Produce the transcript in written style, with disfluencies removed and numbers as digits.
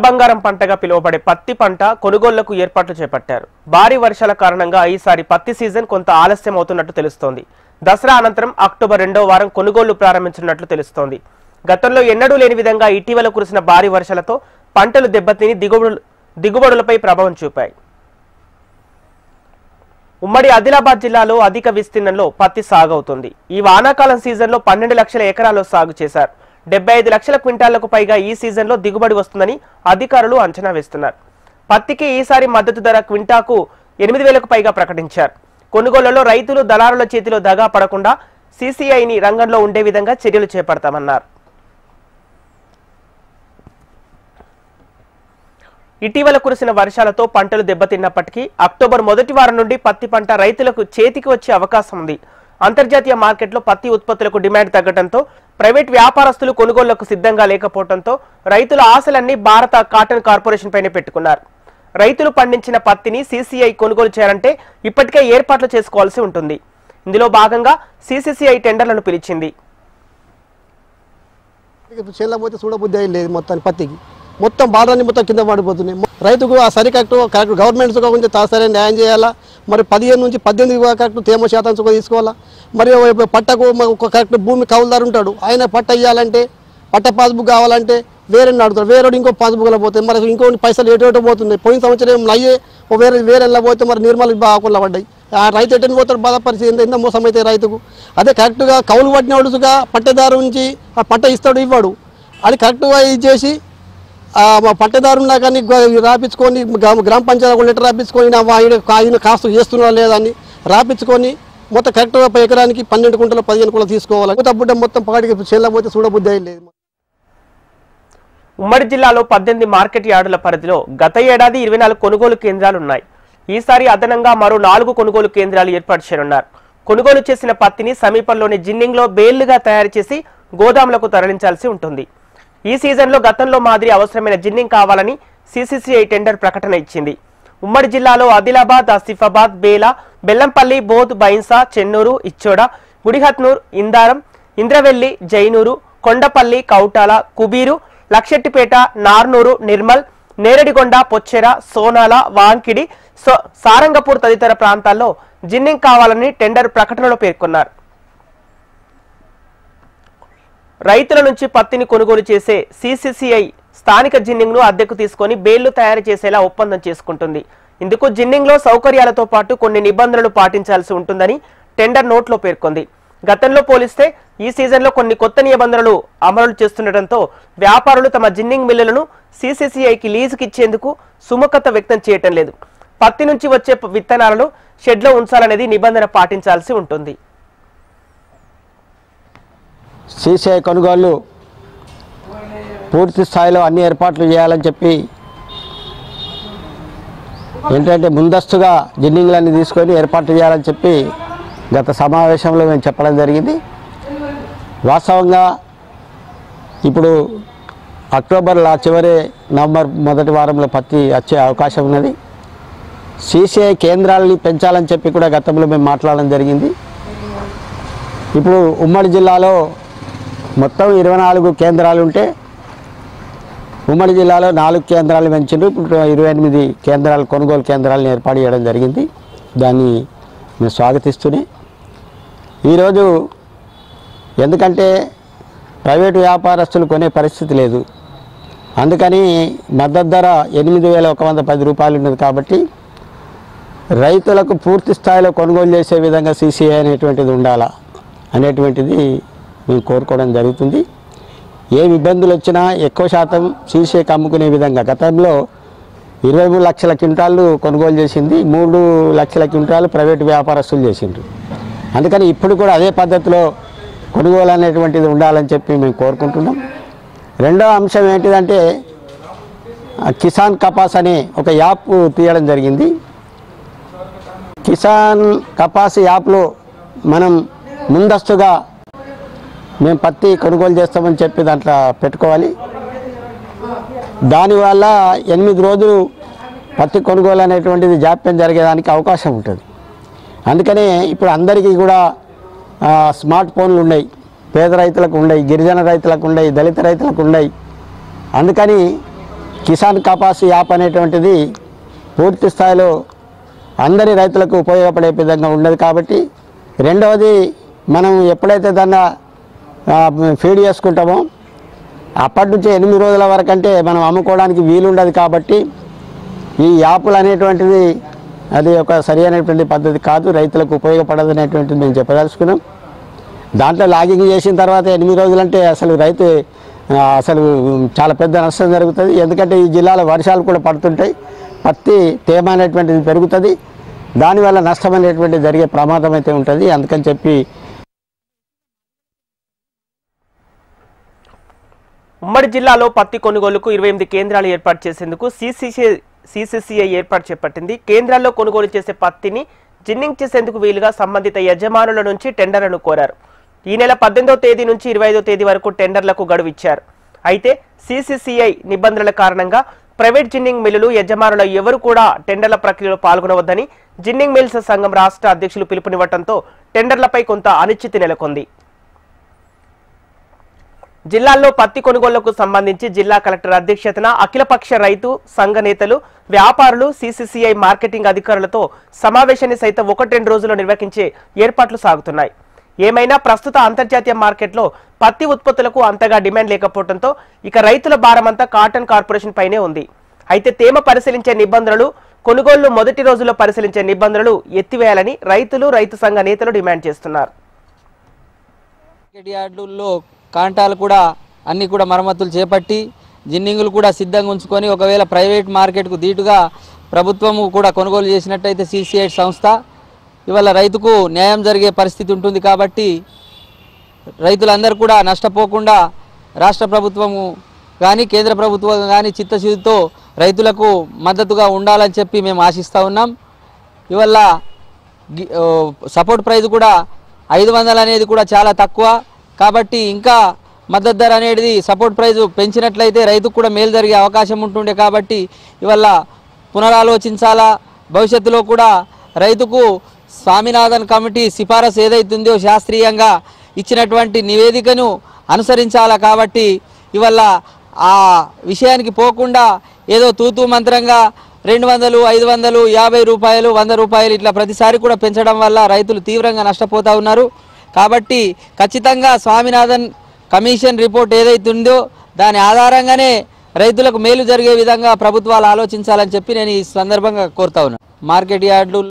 బంగారం పంటగా పిలువబడే పత్తి పంట కొనుగోళ్లకు ఏర్పాట్లు చేపట్టారు. భారీ వర్షాల కారణంగా ఈసారి పత్తి సీజన్ కొంత ఆలస్యం అవుతున్నట్టు తెలుస్తోంది. దసరా అనంతరం అక్టోబర్ 2వ వారం కొనుగోళ్లు ప్రారంభించనున్నట్లు తెలుస్తోంది. గతంలో ఎన్నడూ లేని విధంగా ఇటీవల కురిసిన భారీ వర్షాలతో పంటలు దెబ్బతిని దిగుబడులపై ప్రభావం చూపాయి. ఉమ్మడి ఆదిలాబాద్ జిల్లాలో అధిక విస్తీర్ణంలో పత్తి సాగు అవుతుంది. ఈ వానాకాలం సీజన్లో 12 లక్షల ఎకరాల్లో సాగు చేశారు. 75 లక్షల క్వింటాళ్లకు పైగా ఈ సీజన్లో దిగుబడి వస్తుందని అధికారులు అంచనా వేస్తున్నారు. పత్తికి ఈసారి మద్దతు ధర క్వింటాకు 8,000కు పైగా ప్రకటించారు. కొనుగోళ్లలో రైతులు దళారుల చేతిలో దగా పడకుండా సీసీఐని రంగంలో ఉండే విధంగా చర్యలు చేపడతామన్నారు. ఇటీవల కురిసిన వర్షాలతో పంటలు దెబ్బతిన్నప్పటికీ అక్టోబర్ మొదటి వారం నుండి పత్తి పంట రైతులకు చేతికి వచ్చే అవకాశం ఉంది. అంతర్జాతీయ మార్కెట్లో పత్తి ఉత్పత్తులకు డిమాండ్ తగ్గడంతో ప్రైవేట్ వ్యాపారస్తులు కొనుగోళ్లకు సిద్ధంగా లేకపోవడంతో రైతుల ఆశలన్నీ భారత కాటన్ కార్పొరేషన్ పైనే పెట్టుకున్నారు. రైతులు పండించిన పత్తిని సీసీఐ కొనుగోలు చేయాలంటే ఇప్పటికే ఏర్పాట్లు చేసుకోవాల్సి ఉంటుంది. ఇందులో భాగంగా సీసీఐ టెండర్లను పిలిచింది. మొత్తం బాధాన్ని మొత్తం కింద పడిపోతున్నాయి. రైతుకు ఆ కరెక్ట్ గవర్నమెంట్స్ కొంచెం సరైన న్యాయం చేయాలా. మరి 15 నుంచి 18 కరెక్ట్ తేమ శాతం తీసుకోవాలా. మరి పట్టకు కరెక్ట్ భూమి కౌలుదారు ఉంటాడు, ఆయన పట్ట ఇవ్వాలంటే పట్ట పాస్బుక్ కావాలంటే వేరే అడుగుతాడు, వేరే ఇంకో పాస్బుక్లో పోతాయి. మరి ఇంకో పైసలు ఎటు పోతున్నాయి. పోయిన సంవత్సరం అయ్యే వేరే పోతే మరి నిర్మల్ బాగా పడ్డాయి. ఆ రైతు ఎటని పోతాడు, బాధపరిచి ఎంత మోసం అయితే రైతుకు. అదే కరెక్ట్గా కౌలు పట్టిన వాడుగా పట్టేదారు నుంచి ఆ పట్ట ఇస్తాడు ఇవ్వడు, అది కరెక్ట్గా ఇది చేసి పట్టదారున్నా కానీ రాపించుకొని గ్రామ పంచాయతీ లెటర్ రాపించుకొని ఆయన కాస్త చేస్తున్నా లేదని రాపించుకొని మొత్తం కరెక్ట్గా ఎకరానికి 12 కుంటలు 15 కుంటలు తీసుకోవాలి. తప్పుడ మొత్తం పాటికి చెల్లబోతే చూడబుద్ధి లేదు. ఉమ్మడి జిల్లాలో 18 మార్కెట్ యార్డుల పరిధిలో గత ఏడాది 24 కొనుగోలు కేంద్రాలు ఉన్నాయి. ఈసారి అదనంగా మరో 4 కొనుగోలు కేంద్రాలు ఏర్పాటు చేయనున్నారు. కొనుగోలు చేసిన పత్తిని సమీపంలోని జిన్నింగ్లో బేళ్లుగా తయారు చేసి గోదాములకు తరలించాల్సి ఉంటుంది. ఈ సీజన్లో గతంలో మాదిరి అవసరమైన జిన్నింగ్ కావాలని సీసీఐ టెండర్ ప్రకటన ఇచ్చింది. ఉమ్మడి జిల్లాలో ఆదిలాబాద్, ఆసిఫాబాద్, బేలా, బెల్లంపల్లి, బోధ్, బైన్సా, చెన్నూరు, ఇచ్చోడ, గుడిహత్నూర్, ఇందారం, ఇంద్రవెల్లి, జైనూరు, కొండపల్లి, కౌటాల, కుబీరు, లక్షెట్టిపేట, నార్నూరు, నిర్మల్, నేరడిగొండ, పొచ్చెర, సోనాల, వాంకిడి, సారంగపూర్ తదితర ప్రాంతాల్లో జిన్నింగ్ కావాలని టెండర్ ప్రకటనలో పేర్కొన్నారు. రైతుల నుంచి పత్తిని కొనుగోలు చేసే సీసీఐ స్థానిక జిన్నింగ్ ను అద్దెకు తీసుకొని బేళ్లు తయారు చేసేలా ఒప్పందం చేసుకుంటుంది. ఇందుకు జిన్నింగ్ లో సౌకర్యాలతో పాటు కొన్ని నిబంధనలు పాటించాల్సి ఉంటుందని టెండర్ నోట్లో పేర్కొంది. గతంలో పోలిస్తే ఈ సీజన్లో కొన్ని కొత్త నిబంధనలు అమలు చేస్తుండటంతో వ్యాపారులు తమ జిన్నింగ్ మిల్లులను సీసీఐకి లీజుకి ఇచ్చేందుకు సుముఖత వ్యక్తం చేయటం లేదు. పత్తి నుంచి వచ్చే విత్తనాలను షెడ్లో ఉంచాలనేది నిబంధన పాటించాల్సి ఉంటుంది. సీసీఐ కొనుగోళ్లు పూర్తి స్థాయిలో అన్ని ఏర్పాట్లు చేయాలని చెప్పి ఏంటంటే ముందస్తుగా జిన్నింగ్లన్నీ తీసుకొని ఏర్పాట్లు చేయాలని చెప్పి గత సమావేశంలో మేము చెప్పడం జరిగింది. వాస్తవంగా ఇప్పుడు అక్టోబర్ చివరి నవంబర్ మొదటి వారంలో పత్తి వచ్చే అవకాశం ఉన్నది. సీసీఐ కేంద్రాలని పెంచాలని చెప్పి కూడా గతంలో మేము మాట్లాడడం జరిగింది. ఇప్పుడు ఉమ్మడి జిల్లాలో మొత్తం 24 కేంద్రాలు ఉంటే ఉమ్మడి జిల్లాలో 4 కేంద్రాలు పెంచారు. ఇప్పుడు 28 కేంద్రాలు కొనుగోలు కేంద్రాలను ఏర్పాటు చేయడం జరిగింది. దాన్ని మేము స్వాగతిస్తూనే ఈరోజు ఎందుకంటే ప్రైవేటు వ్యాపారస్తులు కొనే పరిస్థితి లేదు, అందుకని మద్దతు ధర 8,110 రూపాయలు ఉన్నది. కాబట్టి రైతులకు పూర్తి స్థాయిలో కొనుగోలు చేసే విధంగా సీసీఐ అనేటువంటిది ఉండాలా అనేటువంటిది మేము కోరుకోవడం జరుగుతుంది. ఏ ఇబ్బందులు వచ్చినా ఎక్కువ శాతం సీసీఐకి అమ్ముకునే విధంగా గతంలో 23 లక్షల క్వింటాళ్ళు కొనుగోలు చేసింది, 3 లక్షల క్వింటాలు ప్రైవేటు వ్యాపారస్తులు చేసిండ్రు. అందుకని ఇప్పుడు కూడా అదే పద్ధతిలో కొనుగోలు అనేటువంటిది ఉండాలని చెప్పి మేము కోరుకుంటున్నాం. రెండవ అంశం ఏంటిదంటే కిసాన్ కపాస్ అనే ఒక యాప్ తీయడం జరిగింది. కిసాన్ కపాస్ యాప్లో మనం ముందస్తుగా మేము పత్తి కొనుగోలు చేస్తామని చెప్పి దాంట్లో పెట్టుకోవాలి. దానివల్ల 8 రోజులు పత్తి కొనుగోలు అనేటువంటిది జాప్యం జరిగేదానికి అవకాశం ఉంటుంది. అందుకనే ఇప్పుడు అందరికీ కూడా స్మార్ట్ ఫోన్లు ఉన్నాయి, పేద రైతులకు ఉన్నాయి, గిరిజన రైతులకు ఉన్నాయి, దళిత రైతులకు ఉన్నాయి. అందుకని కిసాన్ కపాస్ యాప్ అనేటువంటిది పూర్తి స్థాయిలో అందరి రైతులకు ఉపయోగపడే విధంగా ఉండదు కాబట్టి, రెండవది మనం ఎప్పుడైతే దాన్ని ఫీడ్ చేసుకుంటామో అప్పటి నుంచి 8 రోజుల వరకు అంటే మనం అమ్ముకోవడానికి వీలుండదు కాబట్టి ఈ యాప్లు అనేటువంటిది అది ఒక సరి అయినటువంటి పద్ధతి కాదు, రైతులకు ఉపయోగపడదు అనేటువంటిది మేము చెప్పదలుచుకున్నాం. దాంట్లో లాగింగ్ చేసిన తర్వాత 8 రోజులంటే అసలు రైతు అసలు చాలా పెద్ద నష్టం జరుగుతుంది. ఎందుకంటే ఈ జిల్లాలో వర్షాలు కూడా పడుతుంటాయి, పత్తి తేమ అనేటువంటిది పెరుగుతుంది, దానివల్ల నష్టం అనేటువంటిది జరిగే ప్రమాదం అయితే ఉంటుంది. అందుకని చెప్పి ఉమ్మడి జిల్లాలో పత్తి కొనుగోలుకు 28 కేంద్రాలు ఏర్పాటు చేసేందుకు సిసిసిఐ ఏర్పాటు చేపట్టింది. కేంద్రాల్లో కొనుగోలు చేసే పత్తిని జిన్నింగ్ చేసేందుకు వీలుగా సంబంధిత యజమానుల నుంచి టెండర్లను కోరారు. ఈ నెల 18వ తేదీ నుంచి 25వ తేదీ వరకు టెండర్లకు గడువు ఇచ్చారు. అయితే సిసిసిఐ నిబంధనల కారణంగా ప్రైవేట్ జిన్నింగ్ మిల్లులు యజమానుల ఎవరు కూడా టెండర్ల ప్రక్రియలో పాల్గొనవద్దని జిన్నింగ్ మిల్స్ సంఘం రాష్ట్ర అధ్యక్షులు పిలుపునివ్వడంతో టెండర్లపై కొంత అనిశ్చితి నెలకొంది. జిల్లాల్లో పత్తి కొనుగోళ్లకు సంబంధించి జిల్లా కలెక్టర్ అధ్యక్షతన అఖిలపక్ష రైతు సంఘ నేతలు, వ్యాపారులు, సిసిసిఐ మార్కెటింగ్ అధికారులతో సమావేశాన్ని సైతం 1-2 రోజుల్లో నిర్వహించే ఏర్పాట్లు సాగుతున్నాయి. ఏమైనా ప్రస్తుత అంతర్జాతీయ మార్కెట్లో పత్తి ఉత్పత్తులకు అంతగా డిమాండ్ లేకపోవడంతో ఇక రైతుల భారమంతా కాటన్ కార్పొరేషన్ పైనే ఉంది. అయితే తేమ పరిశీలించే నిబంధనలు, కొనుగోళ్లు మొదటి రోజుల్లో పరిశీలించే నిబంధనలు ఎత్తివేయాలని రైతులు, రైతు సంఘ నేతలు డిమాండ్ చేస్తున్నారు. కాంటాలు కూడా అన్నీ కూడా మరమ్మతులు చేపట్టి జిన్నింగులు కూడా సిద్ధంగా ఉంచుకొని ఒకవేళ ప్రైవేట్ మార్కెట్కు దీటుగా ప్రభుత్వము కూడా కొనుగోలు చేసినట్టయితే సిసిఐ సంస్థ ఇవాళ రైతుకు న్యాయం జరిగే పరిస్థితి ఉంటుంది. కాబట్టి రైతులందరూ కూడా నష్టపోకుండా రాష్ట్ర ప్రభుత్వము కానీ కేంద్ర ప్రభుత్వం కానీ చిత్తశుద్ధితో రైతులకు మద్దతుగా ఉండాలని చెప్పి మేము ఆశిస్తూ ఉన్నాం. ఇవాళ సపోర్ట్ ప్రైస్ కూడా 500 అనేది కూడా చాలా తక్కువ కాబట్టి ఇంకా మద్దతు ధర అనేది సపోర్ట్ ప్రైజ్ పెంచినట్లయితే రైతుకు కూడా మేలు జరిగే అవకాశం ఉంటుండే. కాబట్టి ఇవాళ పునరాలోచించాలా. భవిష్యత్తులో కూడా రైతుకు స్వామినాథన్ కమిటీ సిఫారసు ఏదైతుందో శాస్త్రీయంగా ఇచ్చినటువంటి నివేదికను అనుసరించాలా. కాబట్టి ఇవాళ ఆ విషయానికి పోకుండా ఏదో తూతూ మంత్రంగా 200, 500, 50 రూపాయలు, 100 రూపాయలు ఇట్లా ప్రతిసారి కూడా పెంచడం వల్ల రైతులు తీవ్రంగా నష్టపోతూ ఉన్నారు. కాబట్టి ఖచ్చితంగా స్వామినాథన్ కమిషన్ రిపోర్ట్ ఏదైతుందో దాని ఆధారంగానే రైతులకు మేలు జరిగే విధంగా ప్రభుత్వాలు ఆలోచించాలని చెప్పి నేను ఈ సందర్భంగా కోరుతా ఉన్నాను. మార్కెట్ యార్డులు